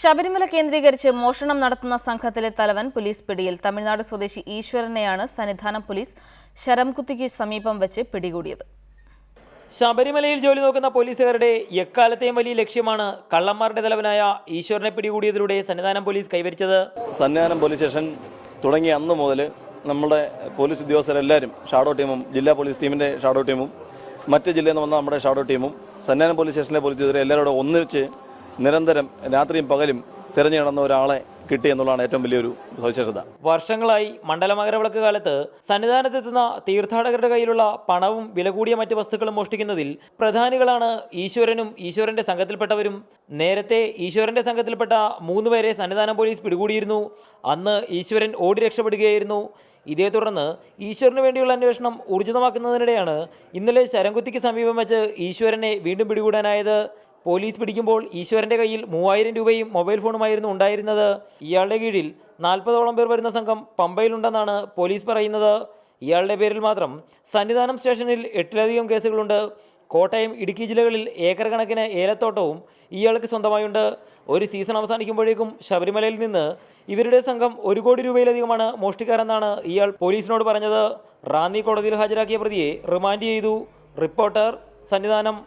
ശബരിമല കേന്ദ്രീകരിച്ച് മോഷണം നടത്തുന്ന സംഘത്തിലെ തലവൻ പോലീസ് പിടിയിൽ. തമിഴ്നാട് സ്വദേശി ഈശ്വരനെയാണ് സന്നിധാനം പോലീസ് ശരംകുത്തിക്ക് സമീപം വെച്ച് പിടികൂടിയത്. ശബരിമലയിൽ ജോലി നോക്കുന്ന പോലീസുകാരുടെ എക്കാലത്തെയും വലിയ ലക്ഷ്യമാണ് കള്ളന്മാരുടെ തലവനായ ഈശ്വരനെ പിടികൂടിയതിലൂടെ സന്നിധാനം പോലീസ് കൈവരിച്ചത്. സന്നിധാനം പോലീസ് സ്റ്റേഷൻ തുടങ്ങിയ അന്ന് മുതൽ നമ്മുടെ പോലീസ് ഉദ്യോഗസ്ഥരെല്ലാവരും ഷാഡോ ടീമും ജില്ലാ പോലീസ് ടീമിൻ്റെ ഷാഡോ ടീമും മറ്റ് ജില്ലയിൽ നിന്ന് വന്ന നമ്മുടെ ഷാഡോ ടീമും സന്നിധാനം പോലീസ് സ്റ്റേഷനിലെ പോലീസ് ഉദ്യോഗസ്ഥരെ എല്ലാവരും ഒന്നിച്ച് നിരന്തരം രാത്രിയും പകലും തിരഞ്ഞു നടന്ന ഒരാളെ കിട്ടി എന്നുള്ളതാണ് ഏറ്റവും വലിയൊരു സവിശേഷത. വർഷങ്ങളായി മണ്ഡലമകരവിളക്ക് കാലത്ത് സന്നിധാനത്തെത്തുന്ന തീർത്ഥാടകരുടെ കയ്യിലുള്ള പണവും വില കൂടിയ മറ്റ് വസ്തുക്കളും മോഷ്ടിക്കുന്നതിൽ പ്രധാനികളാണ് ഈശ്വരനും ഈശ്വരന്റെ സംഘത്തിൽപ്പെട്ടവരും. നേരത്തെ ഈശ്വരന്റെ സംഘത്തിൽപ്പെട്ട 3 പേരെ സന്നിധാനം പോലീസ് പിടികൂടിയിരുന്നു. അന്ന് ഈശ്വരൻ ഓടി രക്ഷപ്പെടുകയായിരുന്നു. ഇതേ തുടർന്ന് ഈശ്വരന് വേണ്ടിയുള്ള അന്വേഷണം ഊർജിതമാക്കുന്നതിനിടെയാണ് ഇന്നലെ ശരംകുത്തിക്ക് സമീപം വെച്ച് ഈശ്വരനെ വീണ്ടും പിടികൂടാനായത്. പോലീസ് പിടിക്കുമ്പോൾ ഈശ്വരന്റെ കയ്യിൽ 3000 രൂപയും മൊബൈൽ ഫോണുമായിരുന്നു ഉണ്ടായിരുന്നത്. ഇയാളുടെ കീഴിൽ 40ഓളം പേർ വരുന്ന സംഘം പമ്പയിലുണ്ടെന്നാണ് പോലീസ് പറയുന്നത്. ഇയാളുടെ പേരിൽ മാത്രം സന്നിധാനം സ്റ്റേഷനിൽ 8ലധികം കേസുകളുണ്ട്. കോട്ടയം, ഇടുക്കി ജില്ലകളിൽ ഏക്കർ കണക്കിന് ഏലത്തോട്ടവും ഇയാൾക്ക് സ്വന്തമായുണ്ട്. ഒരു സീസൺ അവസാനിക്കുമ്പോഴേക്കും ശബരിമലയിൽ നിന്ന് ഇവരുടെ സംഘം 1 കോടി രൂപയിലധികമാണ് മോഷ്ടിക്കാരെന്നാണ് ഇയാൾ പോലീസിനോട് പറഞ്ഞത്. റാന്നി കോടതിയിൽ ഹാജരാക്കിയ പ്രതിയെ റിമാൻഡ് ചെയ്തു. റിപ്പോർട്ടർ, സന്നിധാനം.